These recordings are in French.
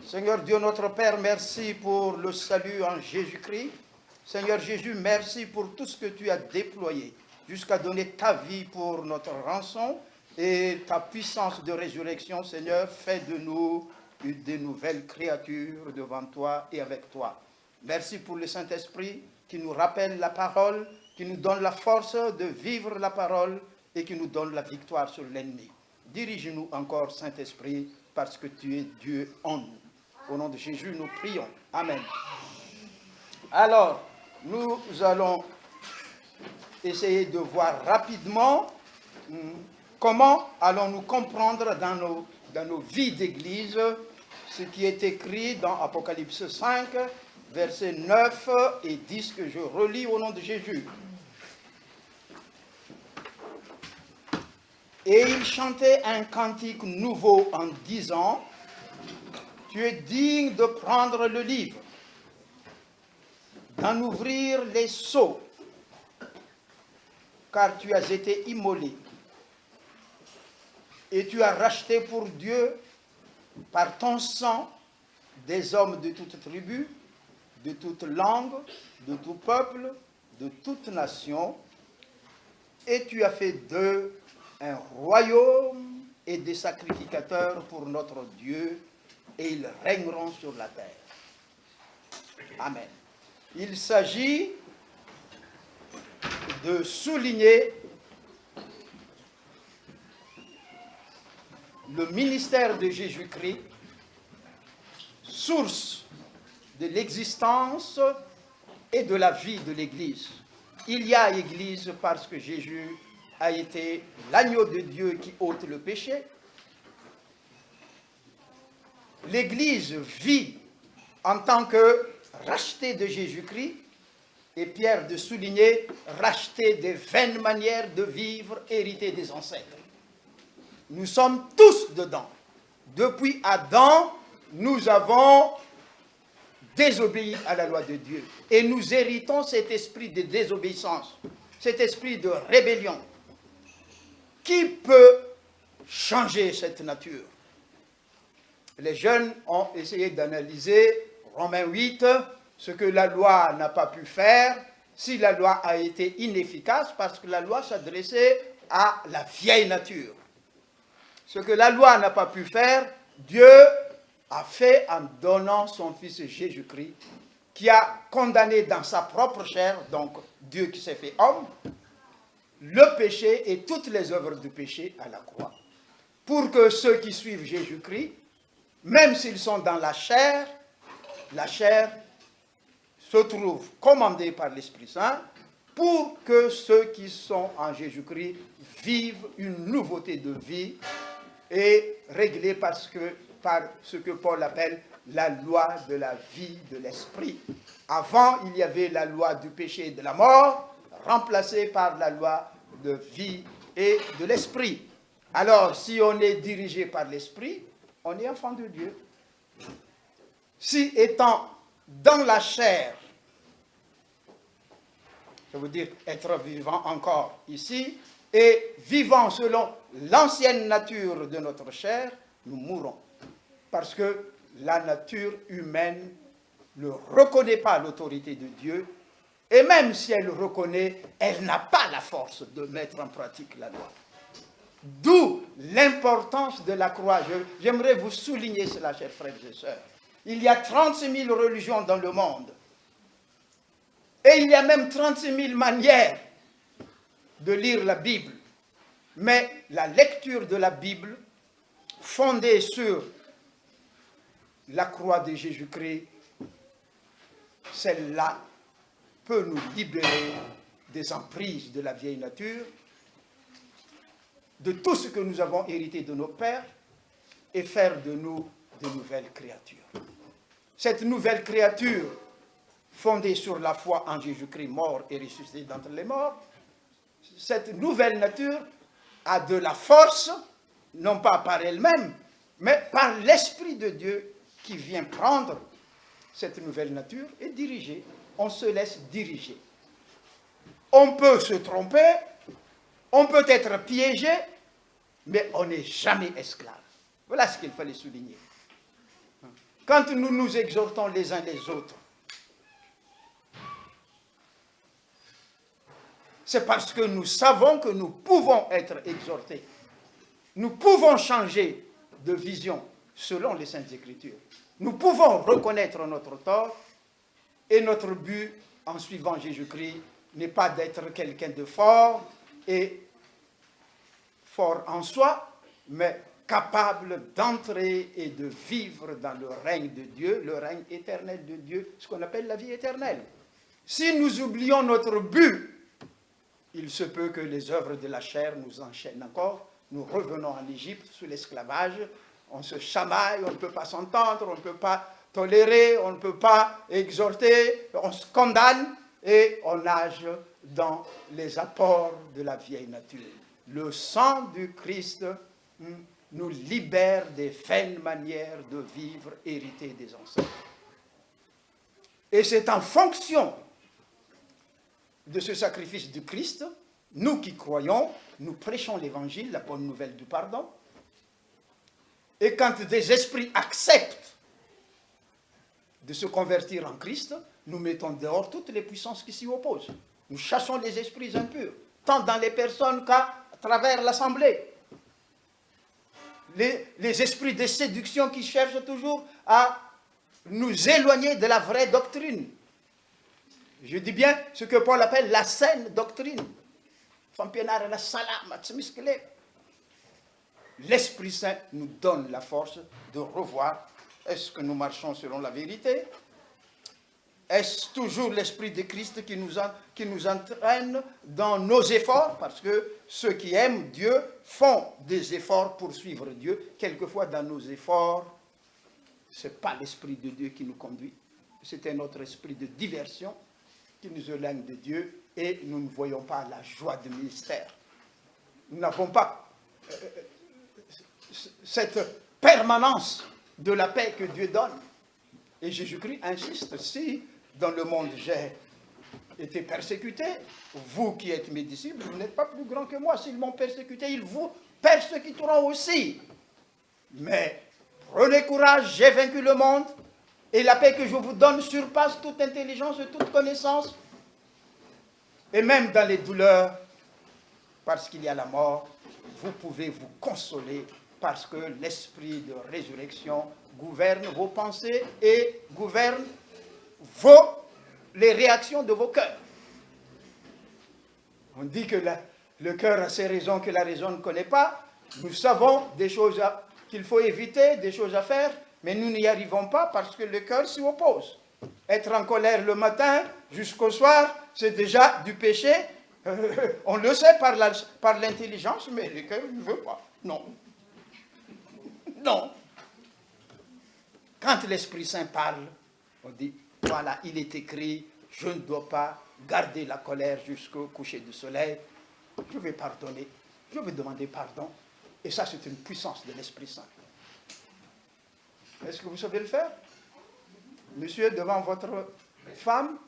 Seigneur Dieu notre Père, merci pour le salut en Jésus-Christ. Seigneur Jésus, merci pour tout ce que tu as déployé jusqu'à donner ta vie pour notre rançon et ta puissance de résurrection. Seigneur, fais de nous des nouvelles créatures devant toi et avec toi. Merci pour le Saint-Esprit qui nous rappelle la parole, qui nous donne la force de vivre la parole et qui nous donne la victoire sur l'ennemi. Dirige-nous encore, Saint-Esprit, parce que tu es Dieu en nous. Au nom de Jésus, nous prions. Amen. Alors, nous allons essayer de voir rapidement comment allons-nous comprendre dans nos vies d'église ce qui est écrit dans Apocalypse 5, versets 9 et 10 que je relis au nom de Jésus. Et il chantait un cantique nouveau en disant: tu es digne de prendre le livre, d'en ouvrir les sceaux, car tu as été immolé, et tu as racheté pour Dieu, par ton sang, des hommes de toute tribu, de toute langue, de tout peuple, de toute nation, et tu as fait d'eux un royaume et des sacrificateurs pour notre Dieu, et ils régneront sur la terre. Amen. Il s'agit de souligner le ministère de Jésus-Christ, source de l'existence et de la vie de l'Église. Il y a Église parce que Jésus a été l'agneau de Dieu qui ôte le péché. L'Église vit en tant que rachetée de Jésus-Christ, et Pierre de souligner racheté des vaines manières de vivre héritées des ancêtres. Nous sommes tous dedans. Depuis Adam, nous avons désobéi à la loi de Dieu. Et nous héritons cet esprit de désobéissance, cet esprit de rébellion. Qui peut changer cette nature? Les jeunes ont essayé d'analyser, Romains 8, ce que la loi n'a pas pu faire, si la loi a été inefficace, parce que la loi s'adressait à la vieille nature. Ce que la loi n'a pas pu faire, Dieu a fait en donnant son Fils Jésus-Christ, qui a condamné dans sa propre chair, donc Dieu qui s'est fait homme, le péché et toutes les œuvres du péché à la croix. Pour que ceux qui suivent Jésus-Christ, même s'ils sont dans la chair se trouve commandée par l'Esprit Saint pour que ceux qui sont en Jésus-Christ vivent une nouveauté de vie et réglée par ce que Paul appelle la loi de la vie de l'Esprit. Avant, il y avait la loi du péché et de la mort, remplacée par la loi de vie et de l'Esprit. Alors, si on est dirigé par l'Esprit, on est enfant de Dieu. Si étant dans la chair, ça veut dire être vivant encore ici, et vivant selon l'ancienne nature de notre chair, nous mourrons. Parce que la nature humaine ne reconnaît pas l'autorité de Dieu, et même si elle le reconnaît, elle n'a pas la force de mettre en pratique la loi. D'où l'importance de la croix. J'aimerais vous souligner cela, chers frères et sœurs. Il y a 36 000 religions dans le monde. Et il y a même 36 000 manières de lire la Bible. Mais la lecture de la Bible, fondée sur la croix de Jésus-Christ, celle-là peut nous libérer des emprises de la vieille nature, de tout ce que nous avons hérité de nos pères, et faire de nous de nouvelles créatures. Cette nouvelle créature, fondée sur la foi en Jésus-Christ mort et ressuscité d'entre les morts, cette nouvelle nature a de la force, non pas par elle-même, mais par l'Esprit de Dieu qui vient prendre cette nouvelle nature et diriger. On se laisse diriger. On peut se tromper, on peut être piégé, mais on n'est jamais esclave. Voilà ce qu'il fallait souligner. quand nous nous exhortons les uns les autres, c'est parce que nous savons que nous pouvons être exhortés. Nous pouvons changer de vision selon les Saintes Écritures. Nous pouvons reconnaître notre tort et notre but en suivant Jésus-Christ n'est pas d'être quelqu'un de fort et fort en soi, mais capable d'entrer et de vivre dans le règne de Dieu, le règne éternel de Dieu, ce qu'on appelle la vie éternelle. Si nous oublions notre but, il se peut que les œuvres de la chair nous enchaînent encore. Nous revenons en Égypte sous l'esclavage, on se chamaille, on ne peut pas s'entendre, on ne peut pas tolérer, on ne peut pas exhorter, on se condamne et on nage dans les apports de la vieille nature. Le sang du Christ nous libère des vaines manières de vivre héritées des ancêtres. Et c'est en fonction de ce sacrifice du Christ, nous qui croyons, nous prêchons l'évangile, la bonne nouvelle du pardon. Et quand des esprits acceptent de se convertir en Christ, nous mettons dehors toutes les puissances qui s'y opposent. Nous chassons les esprits impurs, tant dans les personnes qu'à travers l'assemblée. Les esprits de séduction qui cherchent toujours à nous éloigner de la vraie doctrine. Je dis bien ce que Paul appelle la saine doctrine. L'Esprit Saint nous donne la force de revoir, est-ce que nous marchons selon la vérité? Est-ce toujours l'Esprit de Christ qui nous entraîne dans nos efforts? Parce que ceux qui aiment Dieu font des efforts pour suivre Dieu. Quelquefois dans nos efforts, ce n'est pas l'Esprit de Dieu qui nous conduit. C'est un autre esprit de diversion qui nous éloigne de Dieu et nous ne voyons pas la joie du ministère. Nous n'avons pas cette permanence de la paix que Dieu donne. Et Jésus-Christ insiste, si dans le monde j'ai été persécuté, vous qui êtes mes disciples, vous n'êtes pas plus grands que moi. S'ils m'ont persécuté, ils vous persécuteront aussi. Mais prenez courage, j'ai vaincu le monde, et la paix que je vous donne surpasse toute intelligence et toute connaissance. Et même dans les douleurs, parce qu'il y a la mort, vous pouvez vous consoler parce que l'esprit de résurrection gouverne vos pensées et gouverne les réactions de vos cœurs. On dit que le cœur a ses raisons que la raison ne connaît pas. Nous savons des choses qu'il faut éviter, des choses à faire, mais nous n'y arrivons pas parce que le cœur s'y oppose. Être en colère le matin jusqu'au soir, c'est déjà du péché. On le sait par l'intelligence, mais le cœur ne veut pas. Non. Non. Quand l'Esprit Saint parle, on dit, voilà, il est écrit, je ne dois pas garder la colère jusqu'au coucher du soleil. Je vais pardonner, je vais demander pardon. Et ça, c'est une puissance de l'Esprit Saint. Est-ce que vous savez le faire? Monsieur, devant votre femme,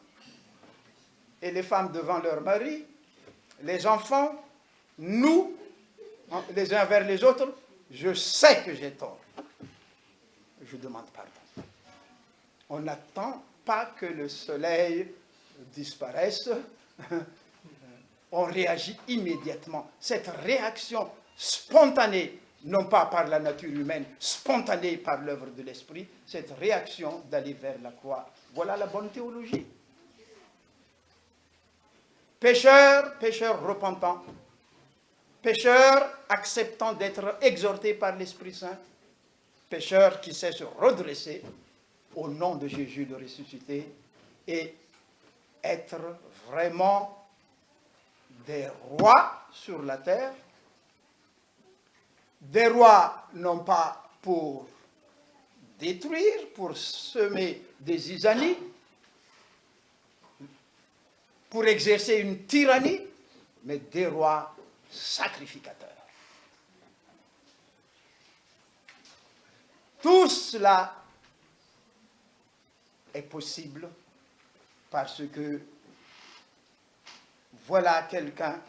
et les femmes devant leur mari, les enfants, nous, les uns vers les autres, je sais que j'ai tort. Je demande pardon. On n'attend pas que le soleil disparaisse. On réagit immédiatement. Cette réaction spontanée, non pas par la nature humaine, spontanée par l'œuvre de l'Esprit, cette réaction d'aller vers la croix. Voilà la bonne théologie. Pécheur, pécheur repentant, pécheur acceptant d'être exhorté par l'Esprit Saint, pécheur qui sait se redresser au nom de Jésus le ressuscité et être vraiment des rois sur la terre, des rois non pas pour détruire, pour semer des zizanies, pour exercer une tyrannie, mais des rois sacrificateurs. Tout cela est possible parce que voilà quelqu'un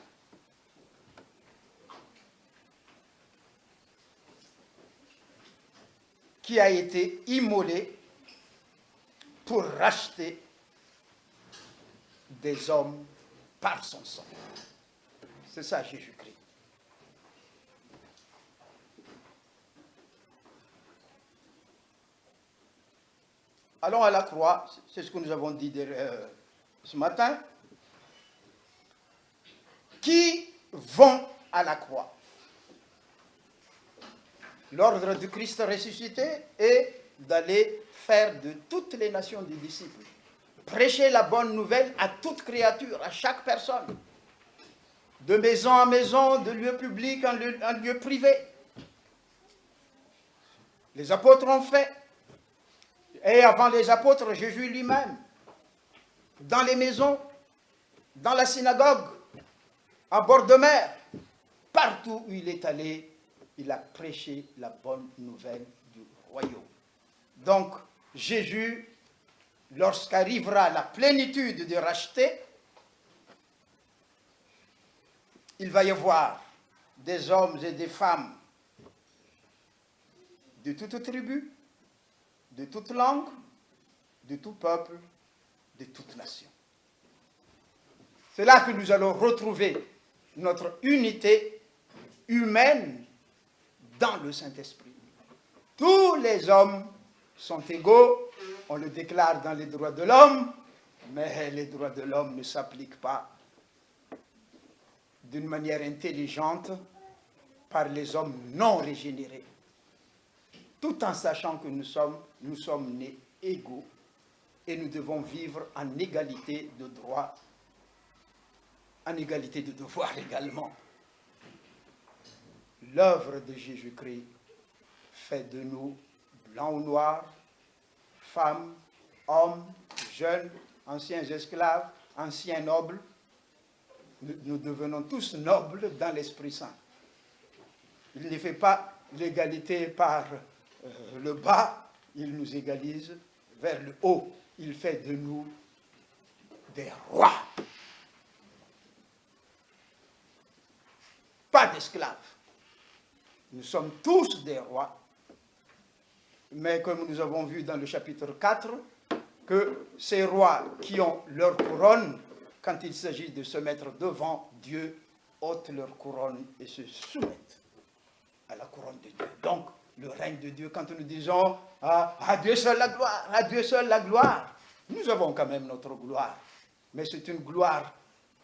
qui a été immolé pour racheter des hommes par son sang. C'est ça Jésus-Christ. Allons à la croix, c'est ce que nous avons dit ce matin. Qui vont à la croix? L'ordre du Christ ressuscité est d'aller faire de toutes les nations des disciples. Prêcher la bonne nouvelle à toute créature, à chaque personne. De maison en maison, de lieu public en lieu privé. Les apôtres ont fait. Et avant les apôtres, Jésus lui-même, dans les maisons, dans la synagogue, à bord de mer, partout où il est allé, il a prêché la bonne nouvelle du royaume. Donc, Jésus, lorsqu'arrivera la plénitude de racheter, il va y avoir des hommes et des femmes de toute tribu, de toute langue, de tout peuple, de toute nation. C'est là que nous allons retrouver notre unité humaine dans le Saint-Esprit. Tous les hommes sont égaux, on le déclare dans les droits de l'homme, mais les droits de l'homme ne s'appliquent pas d'une manière intelligente par les hommes non régénérés. Tout en sachant que nous sommes nés égaux et nous devons vivre en égalité de droits, en égalité de devoirs également. L'œuvre de Jésus-Christ fait de nous, blancs ou noirs, femmes, hommes, jeunes, anciens esclaves, anciens nobles. Nous devenons tous nobles dans l'Esprit Saint. Il ne fait pas l'égalité par le bas, il nous égalise vers le haut. Il fait de nous des rois. Pas d'esclaves. Nous sommes tous des rois. Mais comme nous avons vu dans le chapitre 4, que ces rois qui ont leur couronne, quand il s'agit de se mettre devant Dieu, ôtent leur couronne et se soumettent à la couronne de Dieu. Donc, le règne de Dieu, quand nous disons à Dieu seul la gloire, à Dieu seul la gloire, nous avons quand même notre gloire. Mais c'est une gloire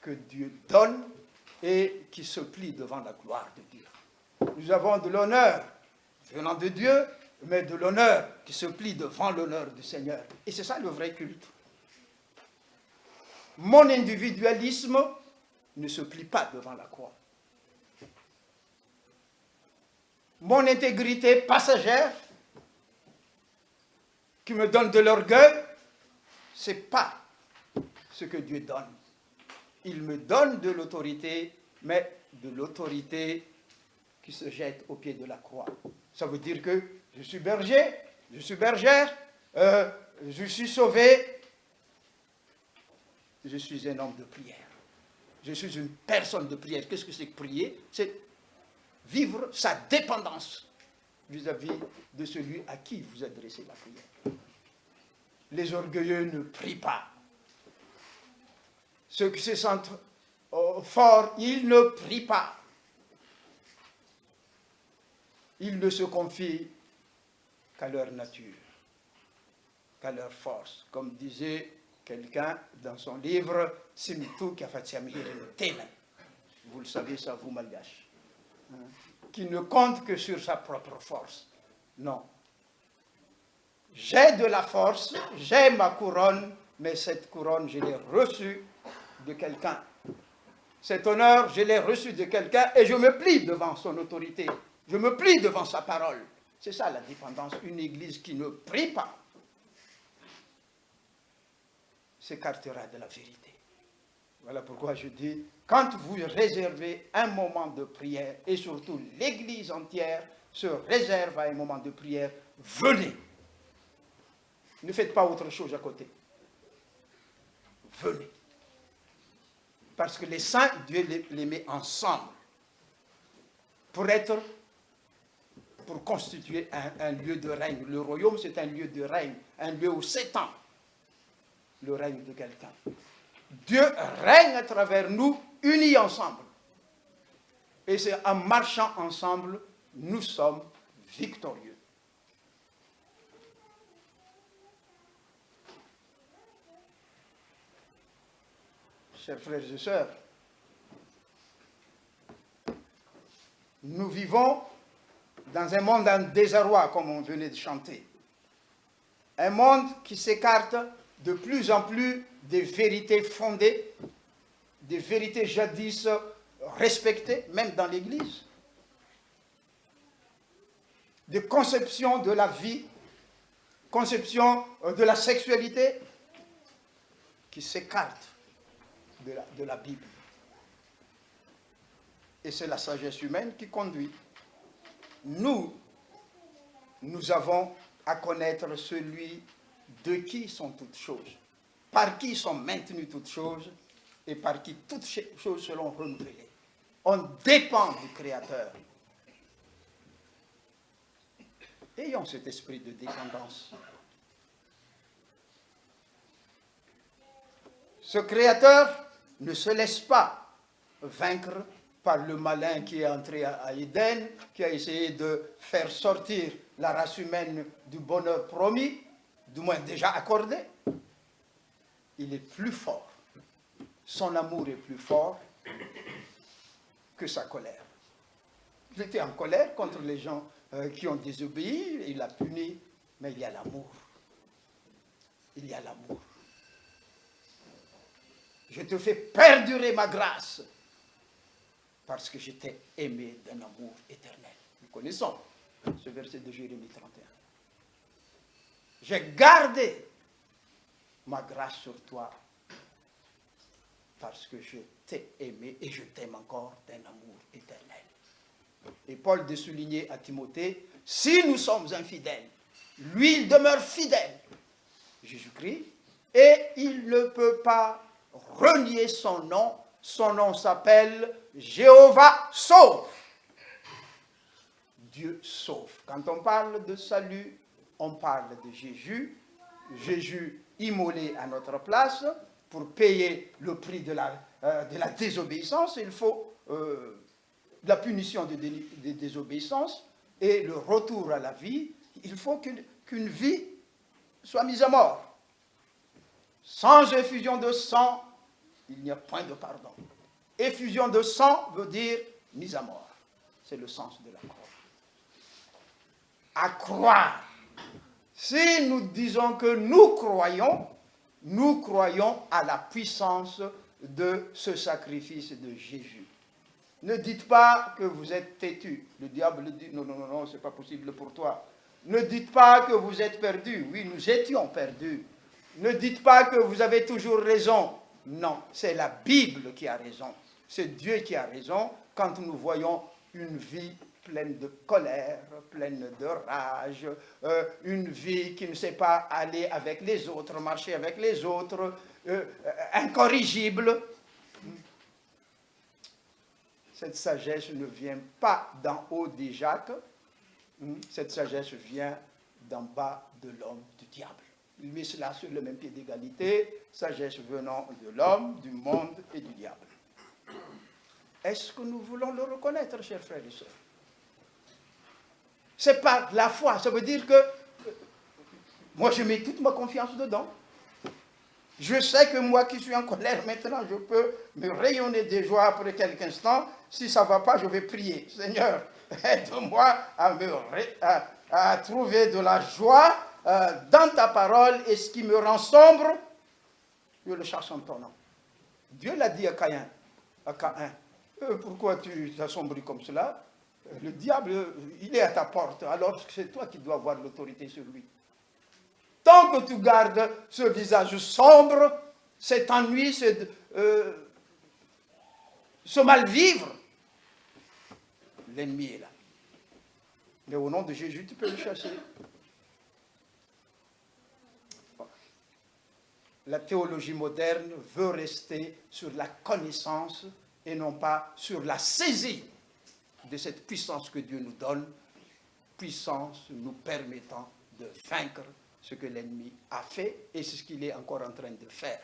que Dieu donne et qui se plie devant la gloire de Dieu. Nous avons de l'honneur venant de Dieu, mais de l'honneur qui se plie devant l'honneur du Seigneur. Et c'est ça le vrai culte. Mon individualisme ne se plie pas devant la croix. Mon intégrité passagère, qui me donne de l'orgueil, ce n'est pas ce que Dieu donne. Il me donne de l'autorité, mais de l'autorité qui se jette au pied de la croix. Ça veut dire que je suis berger, je suis bergère, je suis sauvé, je suis un homme de prière. Je suis une personne de prière. Qu'est-ce que c'est que prier? C'est vivre sa dépendance vis-à-vis de celui à qui vous adressez la prière. Les orgueilleux ne prient pas. Ceux qui se sentent forts, ils ne prient pas. Ils ne se confient qu'à leur nature, qu'à leur force. Comme disait quelqu'un dans son livre, Simtu Kafatsiamir Tena. Vous le savez, ça vous malgache. Qui ne compte que sur sa propre force. Non. J'ai de la force, j'ai ma couronne, mais cette couronne, je l'ai reçue de quelqu'un. Cet honneur, je l'ai reçu de quelqu'un et je me plie devant son autorité. Je me plie devant sa parole. C'est ça la dépendance. Une église qui ne prie pas s'écartera de la vérité. Voilà pourquoi je dis, quand vous réservez un moment de prière, et surtout l'église entière se réserve à un moment de prière, venez. Ne faites pas autre chose à côté. Venez. Parce que les saints, Dieu les met ensemble pour constituer un lieu de règne. Le royaume, c'est un lieu de règne, un lieu où Satan le règne de quelqu'un. Dieu règne à travers nous, unis ensemble. Et c'est en marchant ensemble, nous sommes victorieux. Chers frères et sœurs, nous vivons dans un monde en désarroi, comme on venait de chanter. Un monde qui s'écarte de plus en plus des vérités fondées, des vérités jadis respectées, même dans l'Église. Des conceptions de la vie, conceptions de la sexualité, qui s'écartent de la Bible. Et c'est la sagesse humaine qui conduit. Nous avons à connaître celui de qui sont toutes choses, par qui sont maintenues toutes choses, et par qui toutes choses seront renouvelées. On dépend du Créateur. Ayons cet esprit de dépendance. Ce Créateur ne se laisse pas vaincre par le malin qui est entré à Éden, qui a essayé de faire sortir la race humaine du bonheur promis, du moins déjà accordé. Il est plus fort. Son amour est plus fort que sa colère. Il était en colère contre les gens qui ont désobéi, il a puni, mais il y a l'amour. Il y a l'amour. Je te fais perdurer ma grâce parce que je t'ai aimé d'un amour éternel. Nous connaissons ce verset de Jérémie 31. J'ai gardé ma grâce sur toi parce que je t'ai aimé et je t'aime encore d'un amour éternel. Et Paul de souligner à Timothée, si nous sommes infidèles, lui il demeure fidèle, Jésus-Christ, et il ne peut pas renier son nom. Son nom s'appelle Jéhovah sauve. Dieu sauve. Quand on parle de salut, on parle de Jésus. Jésus immolé à notre place pour payer le prix de la désobéissance. Il faut la punition de désobéissance et le retour à la vie. Il faut qu'une vie soit mise à mort. Sans effusion de sang, il n'y a point de pardon. Effusion de sang veut dire mise à mort. C'est le sens de la croix. À croire. Si nous disons que nous croyons à la puissance de ce sacrifice de Jésus. Ne dites pas que vous êtes têtu. Le diable dit non, non, non, non, c'est pas possible pour toi. Ne dites pas que vous êtes perdu. Oui, nous étions perdus. Ne dites pas que vous avez toujours raison. Non, c'est la Bible qui a raison. C'est Dieu qui a raison quand nous voyons une vie pleine de colère, pleine de rage, une vie qui ne sait pas aller avec les autres, marcher avec les autres, incorrigible. Cette sagesse ne vient pas d'en haut des Jacques, cette sagesse vient d'en bas de l'homme, du diable. Il met cela sur le même pied d'égalité, sagesse venant de l'homme, du monde et du diable. Est-ce que nous voulons le reconnaître, chers frères et sœurs? C'est par la foi, ça veut dire que moi je mets toute ma confiance dedans. Je sais que moi qui suis en colère maintenant, je peux me rayonner de joie après quelques instants. Si ça ne va pas, je vais prier. Seigneur, aide-moi à trouver de la joie dans ta parole, et ce qui me rend sombre, je le chasse en ton nom. Dieu l'a dit à Caïn. Pourquoi tu t'assombris comme cela? Le diable, il est à ta porte, alors c'est toi qui dois avoir l'autorité sur lui. Tant que tu gardes ce visage sombre, cet ennui, ce mal-vivre, l'ennemi est là. Mais au nom de Jésus, tu peux le chasser. La théologie moderne veut rester sur la connaissance et non pas sur la saisie de cette puissance que Dieu nous donne, puissance nous permettant de vaincre ce que l'ennemi a fait et c'est ce qu'il est encore en train de faire.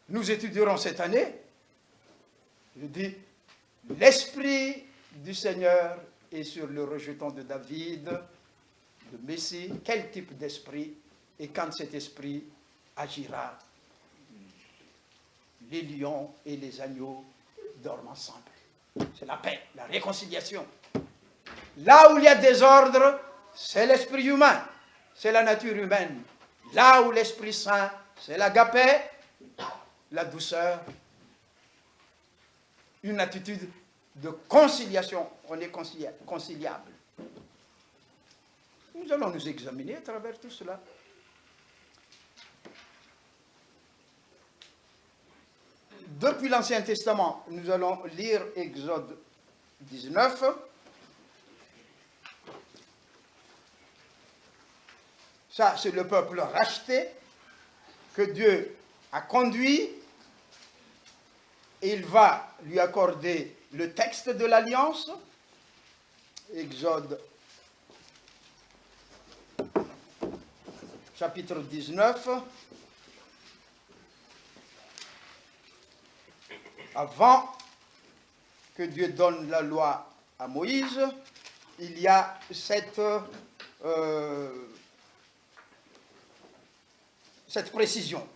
Nous étudierons cette année, je dis, l'Esprit du Seigneur est sur le rejeton de David, le Messie, quel type d'esprit, et quand cet esprit agira, les lions et les agneaux dorment ensemble. C'est la paix, la réconciliation. Là où il y a désordre, c'est l'esprit humain, c'est la nature humaine. Là où l'Esprit Saint, c'est l'agapé, la douceur, une attitude de conciliation. On est conciliable. Nous allons nous examiner à travers tout cela. Depuis l'Ancien Testament, nous allons lire Exode 19. Ça, c'est le peuple racheté que Dieu a conduit. Et il va lui accorder le texte de l'Alliance. Exode chapitre 19. Avant que Dieu donne la loi à Moïse, il y a cette précision.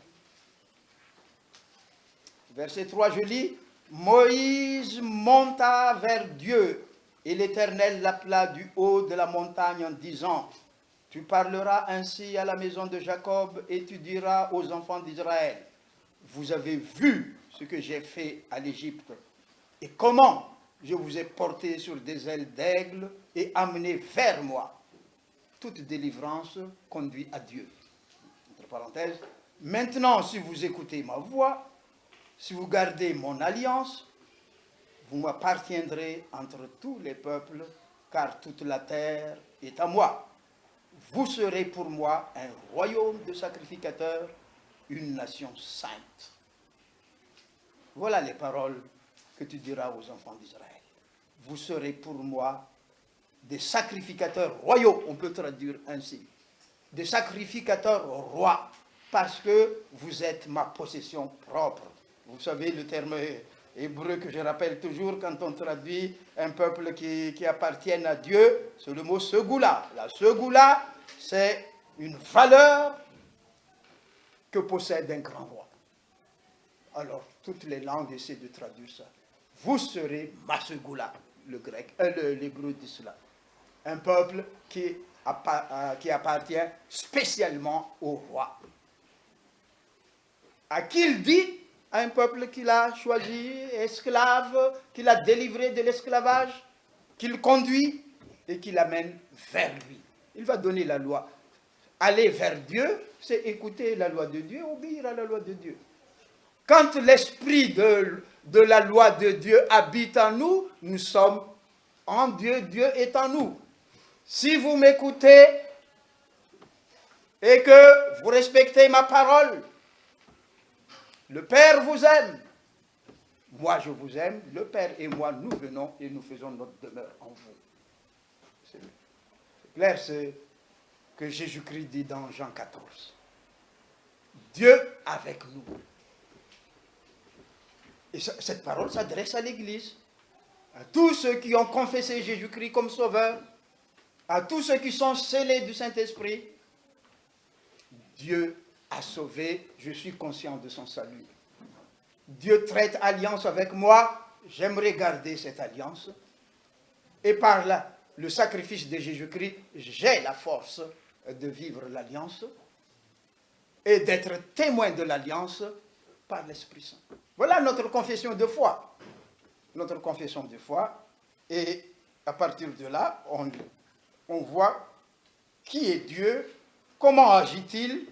Verset 3, je lis, « Moïse monta vers Dieu, et l'Éternel l'appela du haut de la montagne en disant, « Tu parleras ainsi à la maison de Jacob, et tu diras aux enfants d'Israël, « Vous avez vu ce que j'ai fait à l'Égypte, et comment je vous ai porté sur des ailes d'aigle et amené vers moi. Toute délivrance conduit à Dieu. » Entre parenthèses, « Maintenant, si vous écoutez ma voix, si vous gardez mon alliance, vous m'appartiendrez entre tous les peuples, car toute la terre est à moi. Vous serez pour moi un royaume de sacrificateurs, une nation sainte. » Voilà les paroles que tu diras aux enfants d'Israël. Vous serez pour moi des sacrificateurs royaux, on peut traduire ainsi. Des sacrificateurs rois, parce que vous êtes ma possession propre. Vous savez le terme hébreu que je rappelle toujours quand on traduit un peuple qui appartient à Dieu, c'est le mot segoula. La segoula, c'est une valeur que possède un grand roi. Alors, toutes les langues essaient de traduire ça. Vous serez ma segoula, l'hébreu dit cela. Un peuple qui appartient spécialement au roi. À qui il dit? À un peuple qu'il a choisi, esclave, qu'il a délivré de l'esclavage, qu'il conduit et qu'il amène vers lui. Il va donner la loi. Aller vers Dieu, c'est écouter la loi de Dieu, obéir à la loi de Dieu. Quand l'esprit de la loi de Dieu habite en nous, nous sommes en Dieu, Dieu est en nous. Si vous m'écoutez et que vous respectez ma parole, le Père vous aime. Moi, je vous aime. Le Père et moi, nous venons et nous faisons notre demeure en vous. C'est clair, c'est que Jésus-Christ dit dans Jean 14. Dieu avec nous. Et cette parole s'adresse à l'Église, à tous ceux qui ont confessé Jésus-Christ comme sauveur, à tous ceux qui sont scellés du Saint-Esprit. Dieu a sauvé, je suis conscient de son salut. Dieu traite alliance avec moi, j'aimerais garder cette alliance. Et par là, le sacrifice de Jésus-Christ, j'ai la force de vivre l'alliance et d'être témoin de l'alliance par l'Esprit Saint. Voilà notre confession de foi. Notre confession de foi. Et à partir de là, on voit qui est Dieu, comment agit-il,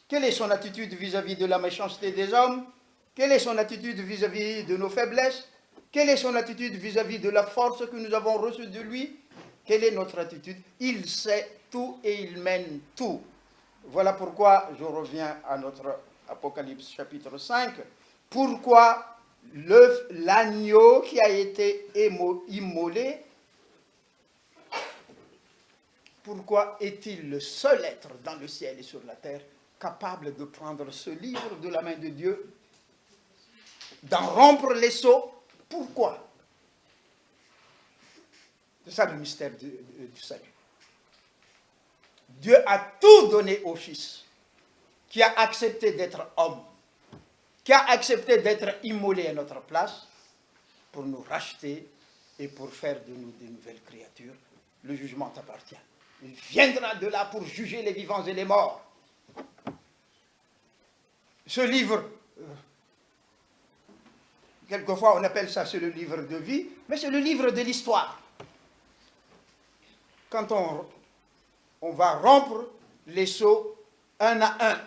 quelle est son attitude vis-à-vis de la méchanceté des hommes, quelle est son attitude vis-à-vis de nos faiblesses, quelle est son attitude vis-à-vis de la force que nous avons reçue de lui, quelle est notre attitude. Il sait tout et il mène tout. Voilà pourquoi je reviens à notre Apocalypse chapitre 5. Pourquoi l'agneau qui a été immolé pourquoi est-il le seul être dans le ciel et sur la terre capable de prendre ce livre de la main de Dieu, d'en rompre les sceaux? Pourquoi? C'est ça le mystère du salut. Dieu a tout donné au Fils, qui a accepté d'être homme, qui a accepté d'être immolé à notre place pour nous racheter et pour faire de nous des nouvelles créatures. Le jugement t'appartient. Il viendra de là pour juger les vivants et les morts. Ce livre, quelquefois on appelle ça c'est le livre de vie, mais c'est le livre de l'histoire. Quand on va rompre les sceaux un à un.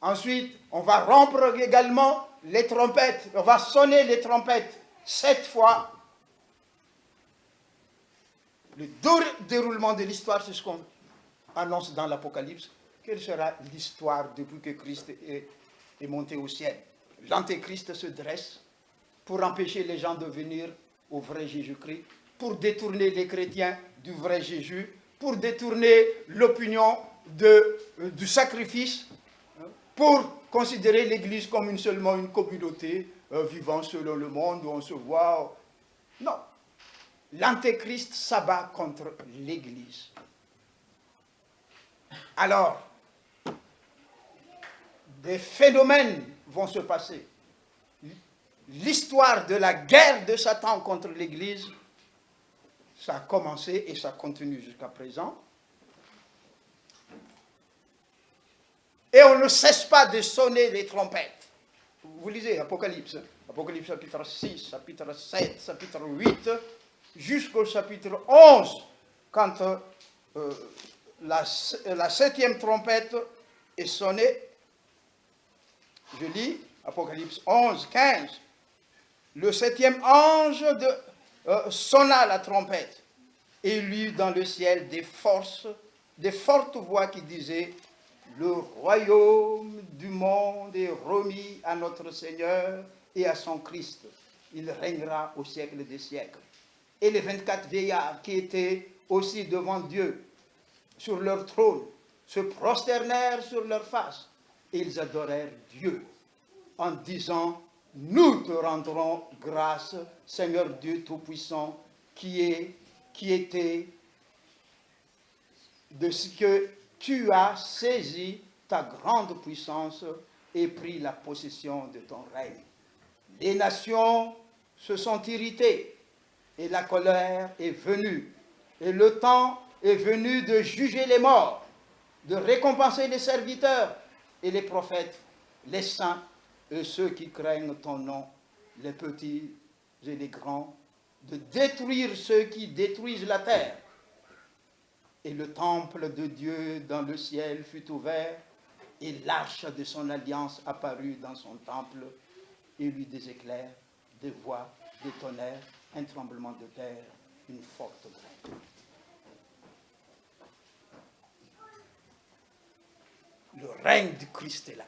Ensuite, on va rompre également les trompettes. On va sonner les trompettes 7 fois. Le déroulement de l'histoire, c'est ce qu'on annonce dans l'Apocalypse. Quelle sera l'histoire depuis que Christ est monté au ciel? L'Antéchrist se dresse pour empêcher les gens de venir au vrai Jésus-Christ, pour détourner les chrétiens du vrai Jésus, pour détourner l'opinion du sacrifice, pour considérer l'Église comme seulement une communauté vivant selon le monde où on se voit. Non. L'Antéchrist s'abat contre l'Église. Alors, des phénomènes vont se passer. L'histoire de la guerre de Satan contre l'Église, ça a commencé et ça continue jusqu'à présent. Et on ne cesse pas de sonner les trompettes. Vous lisez Apocalypse, Apocalypse chapitre 6, chapitre 7, chapitre 8, jusqu'au chapitre 11, quand la 7e trompette est sonnée. Je lis Apocalypse 11, 15. Le 7e ange sonna la trompette et il y eut dans le ciel des fortes voix qui disaient: le royaume du monde est remis à notre Seigneur et à son Christ. Il régnera au siècle des siècles. Et les 24 vieillards qui étaient aussi devant Dieu sur leur trône se prosternèrent sur leur face et ils adorèrent Dieu en disant: nous te rendrons grâce, Seigneur Dieu Tout-Puissant, qui était, de ce que tu as saisi ta grande puissance et pris la possession de ton règne. Les nations se sont irritées et la colère est venue. Et le temps est venu de juger les morts, de récompenser les serviteurs et les prophètes, les saints et ceux qui craignent ton nom, les petits et les grands, de détruire ceux qui détruisent la terre. Et le temple de Dieu dans le ciel fut ouvert, et l'arche de son alliance apparut dans son temple, et lui des éclairs, des voix, des tonnerres, un tremblement de terre, une forte grêle. Le règne du Christ est là.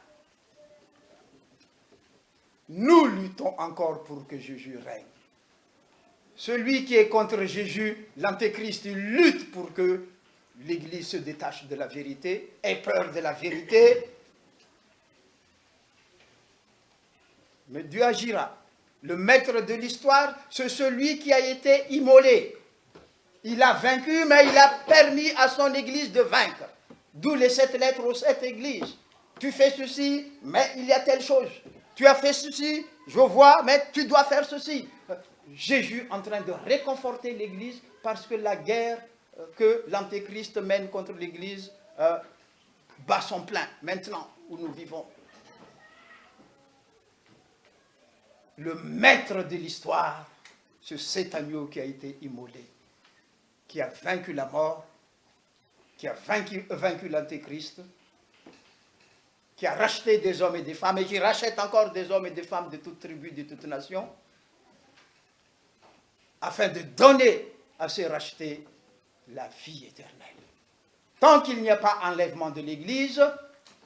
Nous luttons encore pour que Jésus règne. Celui qui est contre Jésus, l'Antéchrist, il lutte pour que l'Église se détache de la vérité, ait peur de la vérité. Mais Dieu agira. Le maître de l'histoire, c'est celui qui a été immolé. Il a vaincu, mais il a permis à son Église de vaincre. D'où les 7 lettres aux 7 églises. Tu fais ceci, mais il y a telle chose. Tu as fait ceci, je vois, mais tu dois faire ceci. Jésus en train de réconforter l'Église parce que la guerre que l'Antéchrist mène contre l'Église bat son plein maintenant où nous vivons. Le maître de l'histoire, c'est cet agneau qui a été immolé, qui a vaincu la mort, qui a vaincu l'Antéchrist, qui a racheté des hommes et des femmes et qui rachète encore des hommes et des femmes de toute tribu, de toute nation, afin de donner à ces rachetés la vie éternelle. Tant qu'il n'y a pas enlèvement de l'Église,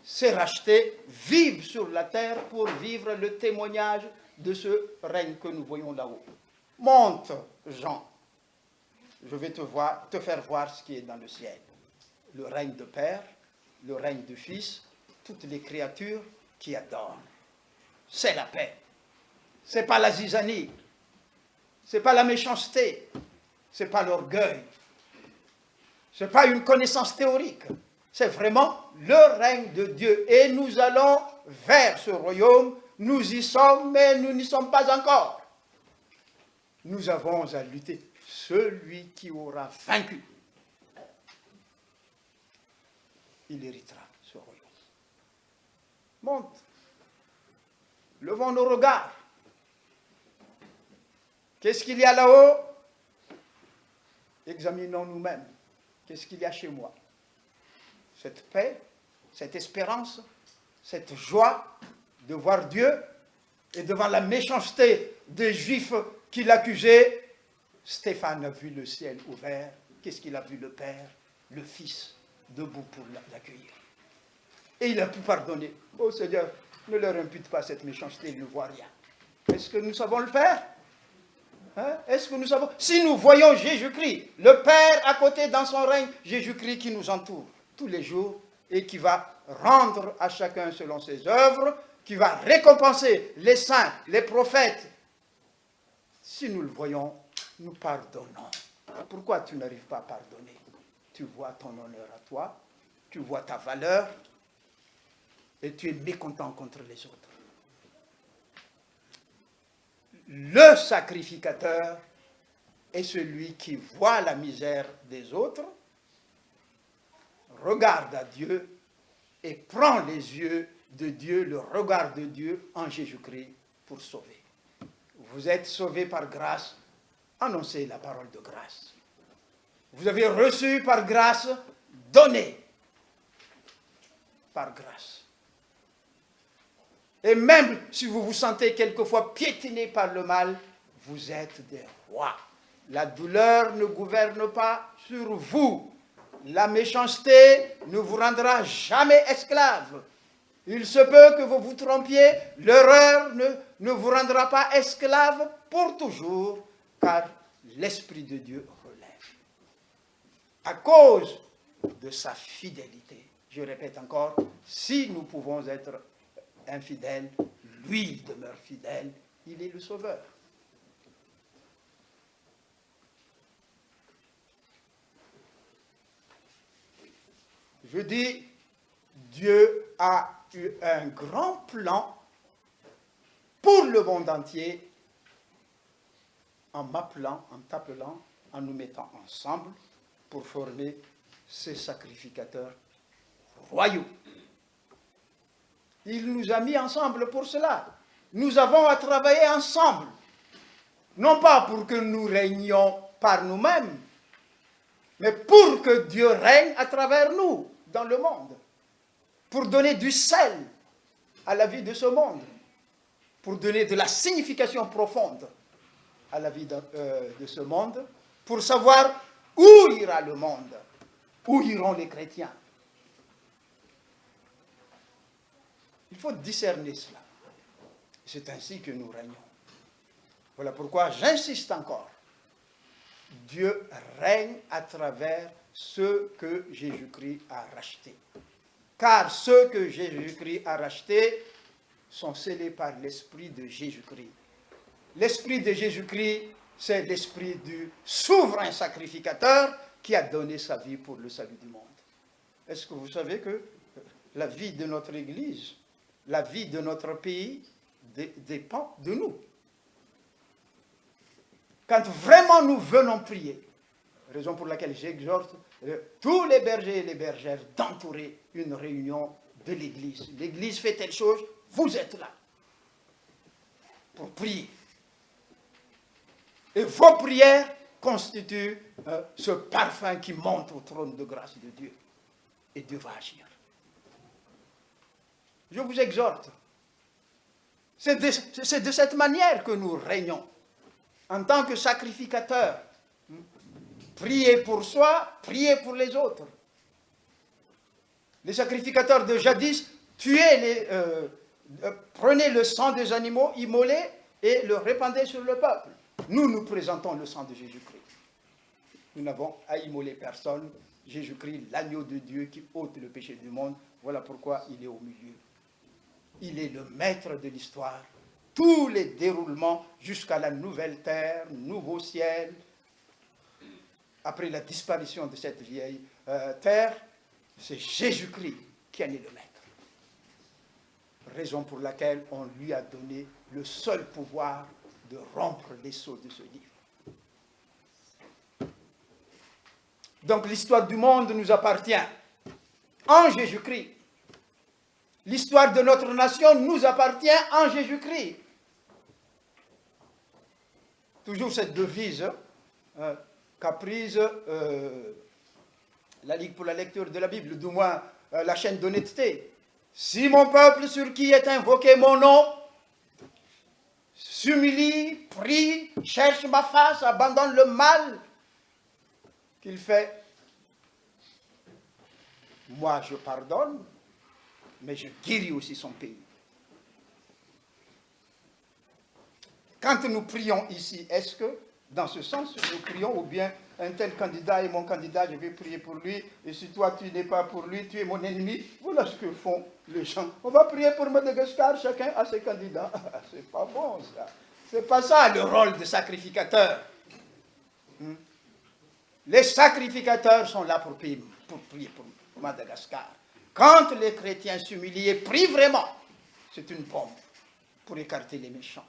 ces rachetés vivent sur la terre pour vivre le témoignage de ce règne que nous voyons là-haut. Monte, Jean. je vais te faire voir ce qui est dans le ciel. Le règne de Père, le règne de Fils, toutes les créatures qui adorent. C'est la paix. Ce n'est pas la zizanie. Ce n'est pas la méchanceté. Ce n'est pas l'orgueil. Ce n'est pas une connaissance théorique. C'est vraiment le règne de Dieu. Et nous allons vers ce royaume. Nous y sommes, mais nous n'y sommes pas encore. Nous avons à lutter. Celui qui aura vaincu, il héritera ce royaume. Monte. Levons nos regards. Qu'est-ce qu'il y a là-haut? Examinons nous-mêmes. Qu'est-ce qu'il y a chez moi? Cette paix, cette espérance, cette joie de voir Dieu, et devant la méchanceté des Juifs qui l'accusaient, Stéphane a vu le ciel ouvert. Qu'est-ce qu'il a vu? Le Père, le Fils, debout pour l'accueillir. Et il a pu pardonner. Oh Seigneur, ne leur impute pas cette méchanceté, ils ne voient rien. Est-ce que nous savons le faire? Hein? Est-ce que nous savons? Si nous voyons Jésus-Christ, le Père à côté dans son règne, Jésus-Christ qui nous entoure tous les jours et qui va rendre à chacun selon ses œuvres, qui va récompenser les saints, les prophètes. Si nous le voyons, nous pardonnons. Pourquoi tu n'arrives pas à pardonner? Tu vois ton honneur à toi, tu vois ta valeur, et tu es mécontent contre les autres. Le sacrificateur est celui qui voit la misère des autres, regarde à Dieu et prend les yeux de Dieu, le regard de Dieu en Jésus-Christ pour sauver. Vous êtes sauvés par grâce, annoncez la parole de grâce. Vous avez reçu par grâce, donnez par grâce. Et même si vous vous sentez quelquefois piétiné par le mal, vous êtes des rois. La douleur ne gouverne pas sur vous. La méchanceté ne vous rendra jamais esclave. Il se peut que vous vous trompiez, l'erreur ne vous rendra pas esclave pour toujours, car l'Esprit de Dieu relève. À cause de sa fidélité, je répète encore, si nous pouvons être infidèle, lui il demeure fidèle, il est le sauveur. Je dis, Dieu a eu un grand plan pour le monde entier en m'appelant, en t'appelant, en nous mettant ensemble pour former ces sacrificateurs royaux. Il nous a mis ensemble pour cela. Nous avons à travailler ensemble. Non pas pour que nous régnions par nous-mêmes, mais pour que Dieu règne à travers nous, dans le monde. Pour donner du sel à la vie de ce monde. Pour donner de la signification profonde à la vie de ce monde. Pour savoir où ira le monde. Où iront les chrétiens. Il faut discerner cela. C'est ainsi que nous régnons. Voilà pourquoi j'insiste encore. Dieu règne à travers ceux que Jésus-Christ a rachetés. Car ceux que Jésus-Christ a rachetés sont scellés par l'Esprit de Jésus-Christ. L'Esprit de Jésus-Christ, c'est l'Esprit du souverain sacrificateur qui a donné sa vie pour le salut du monde. Est-ce que vous savez que la vie de notre Église, la vie de notre pays dépend de nous? Quand vraiment nous venons prier, raison pour laquelle j'exhorte tous les bergers et les bergères d'entourer une réunion de l'Église. L'Église fait telle chose, vous êtes là pour prier. Et vos prières constituent ce parfum qui monte au trône de grâce de Dieu. Et Dieu va agir. Je vous exhorte. C'est de cette manière que nous régnons. En tant que sacrificateurs. Priez pour soi, priez pour les autres. Les sacrificateurs de jadis prenaient le sang des animaux immolés et le répandaient sur le peuple. Nous présentons le sang de Jésus-Christ. Nous n'avons à immoler personne. Jésus-Christ, l'agneau de Dieu qui ôte le péché du monde, voilà pourquoi il est au milieu. Il est le maître de l'histoire. Tous les déroulements jusqu'à la nouvelle terre, nouveau ciel, après la disparition de cette vieille terre, c'est Jésus-Christ qui en est le maître. Raison pour laquelle on lui a donné le seul pouvoir de rompre les sceaux de ce livre. Donc l'histoire du monde nous appartient en Jésus-Christ. L'histoire de notre nation nous appartient en Jésus-Christ. Toujours cette devise qu'a prise la Ligue pour la lecture de la Bible, du moins la chaîne d'honnêteté. Si mon peuple sur qui est invoqué mon nom s'humilie, prie, cherche ma face, abandonne le mal qu'il fait, moi je pardonne, mais je guéris aussi son pays. Quand nous prions ici, est-ce que dans ce sens nous prions, ou bien un tel candidat est mon candidat, je vais prier pour lui, et si toi tu n'es pas pour lui, tu es mon ennemi? Voilà ce que font les gens. On va prier pour Madagascar, chacun a ses candidats. C'est pas bon ça. C'est pas ça le rôle de sacrificateur. Les sacrificateurs sont là pour prier pour Madagascar. Quand les chrétiens s'humilient et prient vraiment, c'est une bombe pour écarter les méchants.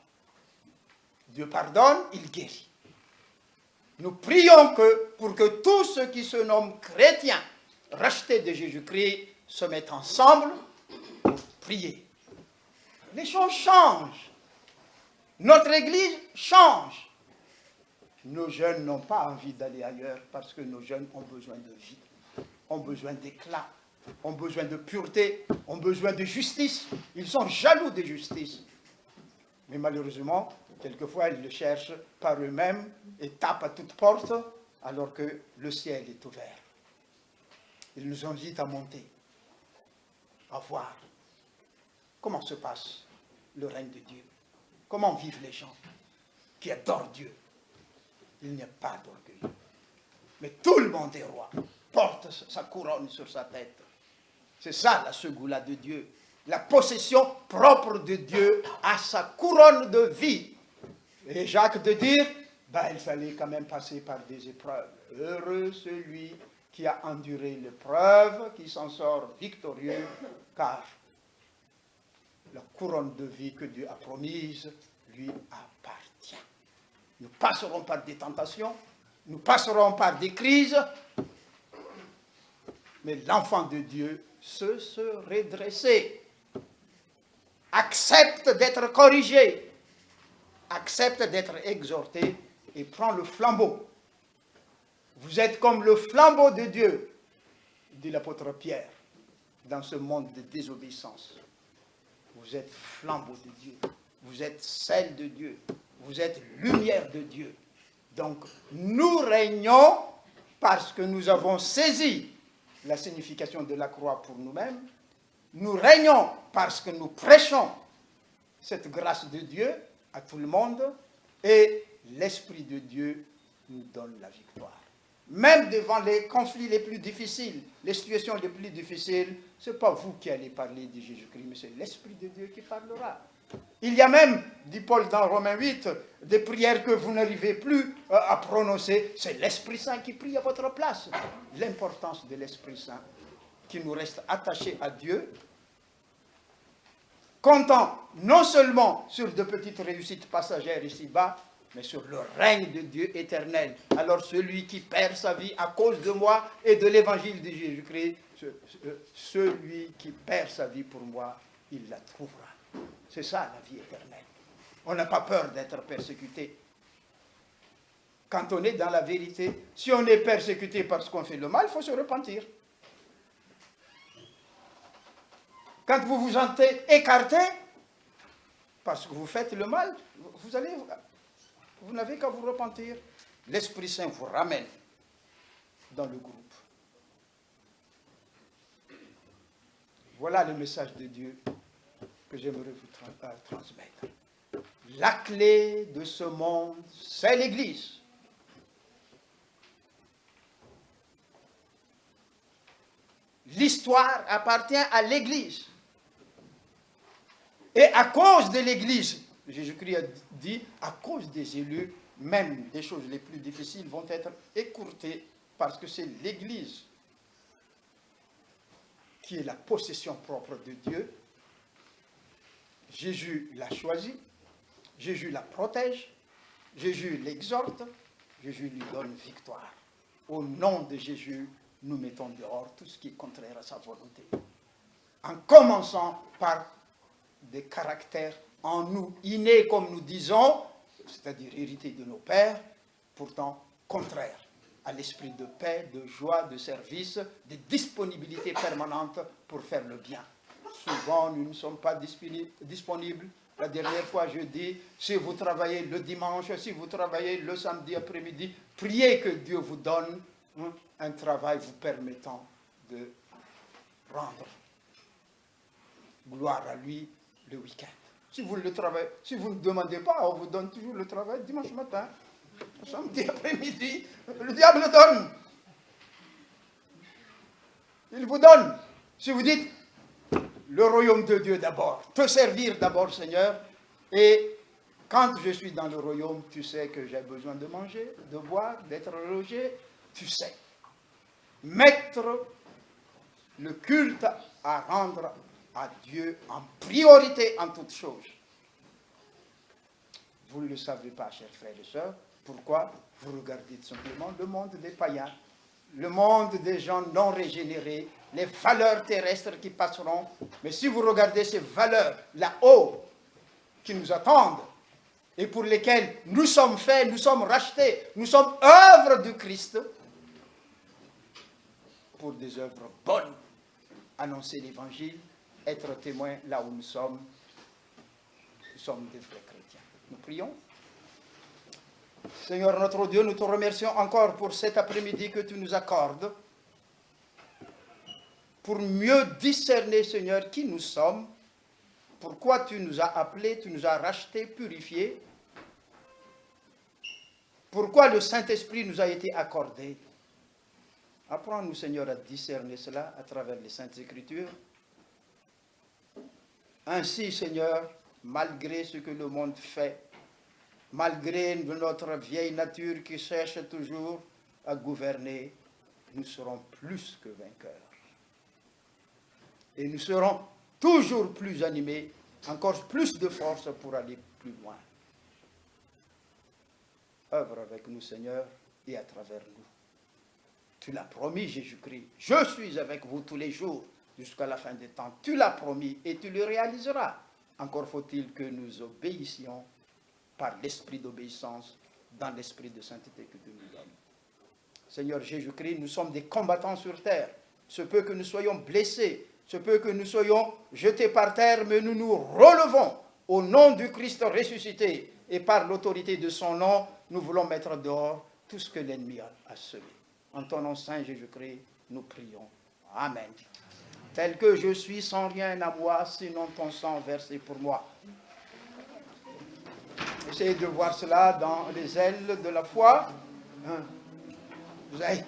Dieu pardonne, il guérit. Nous prions pour que tous ceux qui se nomment chrétiens, rachetés de Jésus-Christ, se mettent ensemble pour prier. Les choses changent. Notre Église change. Nos jeunes n'ont pas envie d'aller ailleurs parce que nos jeunes ont besoin de vie, ont besoin d'éclat, ont besoin de pureté, ont besoin de justice. Ils sont jaloux de justice. Mais malheureusement, quelquefois, ils le cherchent par eux-mêmes et tapent à toutes portes alors que le ciel est ouvert. Ils nous invitent à monter, à voir comment se passe le règne de Dieu, comment vivent les gens qui adorent Dieu. Il n'y a pas d'orgueil. Mais tout le monde est roi, porte sa couronne sur sa tête. C'est ça la segoula de Dieu. La possession propre de Dieu à sa couronne de vie. Et Jacques de dire, il fallait quand même passer par des épreuves. Heureux celui qui a enduré l'épreuve, qui s'en sort victorieux, car la couronne de vie que Dieu a promise lui appartient. Nous passerons par des tentations, nous passerons par des crises, mais l'enfant de Dieu sait se redresser, accepte d'être corrigé, accepte d'être exhorté et prend le flambeau. Vous êtes comme le flambeau de Dieu, dit l'apôtre Pierre, dans ce monde de désobéissance. Vous êtes flambeau de Dieu, vous êtes sel de Dieu, vous êtes lumière de Dieu. Donc, nous régnons parce que nous avons saisi la signification de la croix pour nous-mêmes. Nous régnons parce que nous prêchons cette grâce de Dieu à tout le monde et l'Esprit de Dieu nous donne la victoire. Même devant les conflits les plus difficiles, les situations les plus difficiles, ce n'est pas vous qui allez parler de Jésus-Christ, mais c'est l'Esprit de Dieu qui parlera. Il y a même, dit Paul dans Romains 8, des prières que vous n'arrivez plus à prononcer. C'est l'Esprit Saint qui prie à votre place. L'importance de l'Esprit Saint qui nous reste attachés à Dieu, comptant non seulement sur de petites réussites passagères ici-bas, mais sur le règne de Dieu éternel. Alors celui qui perd sa vie à cause de moi et de l'évangile de Jésus-Christ, celui qui perd sa vie pour moi, il la trouvera. C'est ça la vie éternelle. On n'a pas peur d'être persécuté. Quand on est dans la vérité, si on est persécuté parce qu'on fait le mal, il faut se repentir. Quand vous vous sentez écarté, parce que vous faites le mal, vous n'avez qu'à vous repentir. L'Esprit Saint vous ramène dans le groupe. Voilà le message de Dieu que j'aimerais vous transmettre. La clé de ce monde, c'est l'Église. l'histoire appartient à l'Église. Et à cause de l'Église, Jésus-Christ a dit, à cause des élus, même des choses les plus difficiles vont être écourtées parce que c'est l'Église qui est la possession propre de Dieu. Jésus l'a choisie, Jésus la protège, Jésus l'exhorte, Jésus lui donne victoire. Au nom de Jésus, nous mettons dehors tout ce qui est contraire à sa volonté. En commençant par des caractères en nous, innés comme nous disons, c'est-à-dire hérités de nos pères, pourtant contraires à l'esprit de paix, de joie, de service, de disponibilité permanente pour faire le bien. Souvent, nous ne sommes pas disponibles. La dernière fois, je dis, si vous travaillez le dimanche, si vous travaillez le samedi après-midi, priez que Dieu vous donne un travail vous permettant de rendre gloire à lui le week-end. Si vous le travaillez, si vous ne demandez pas, on vous donne toujours le travail dimanche matin, samedi après-midi, le diable donne. Il vous donne. Si vous dites, le royaume de Dieu d'abord, te servir d'abord, Seigneur, et quand je suis dans le royaume, tu sais que j'ai besoin de manger, de boire, d'être logé, tu sais. Mettre le culte à rendre à Dieu en priorité en toutes choses. Vous ne le savez pas, chers frères et sœurs. Pourquoi? Vous regardez tout simplement le monde des païens, le monde des gens non régénérés, les valeurs terrestres qui passeront. Mais si vous regardez ces valeurs là-haut qui nous attendent et pour lesquelles nous sommes faits, nous sommes rachetés, nous sommes œuvres du Christ pour des œuvres bonnes, annoncer l'évangile, être témoins là où nous sommes des vrais chrétiens. Nous prions. Seigneur notre Dieu, nous te remercions encore pour cet après-midi que tu nous accordes, pour mieux discerner, Seigneur, qui nous sommes, pourquoi tu nous as appelés, tu nous as rachetés, purifiés, pourquoi le Saint-Esprit nous a été accordé. Apprends-nous, Seigneur, à discerner cela à travers les Saintes Écritures. Ainsi, Seigneur, malgré ce que le monde fait, malgré notre vieille nature qui cherche toujours à gouverner, nous serons plus que vainqueurs. Et nous serons toujours plus animés, encore plus de force pour aller plus loin. Œuvre avec nous, Seigneur, et à travers nous. Tu l'as promis, Jésus-Christ. Je suis avec vous tous les jours jusqu'à la fin des temps. Tu l'as promis et tu le réaliseras. Encore faut-il que nous obéissions par l'esprit d'obéissance, dans l'esprit de sainteté que Dieu nous donne. Seigneur Jésus-Christ, nous sommes des combattants sur terre. Se peut que nous soyons blessés, se peut que nous soyons jetés par terre, mais nous nous relevons au nom du Christ ressuscité. Et par l'autorité de son nom, nous voulons mettre dehors tout ce que l'ennemi a semé. En ton nom saint Jésus-Christ, nous prions. Amen. Tel que je suis, sans rien à moi, sinon ton sang versé pour moi. Essayez de voir cela dans les ailes de la foi. Vous avez...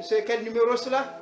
C'est quel numéro cela?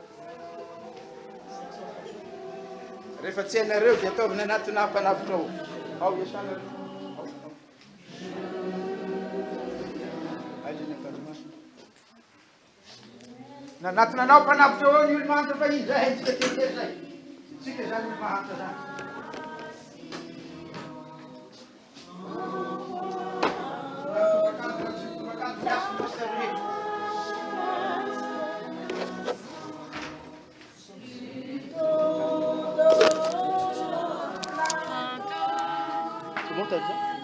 C'est bon, t'as dit ça?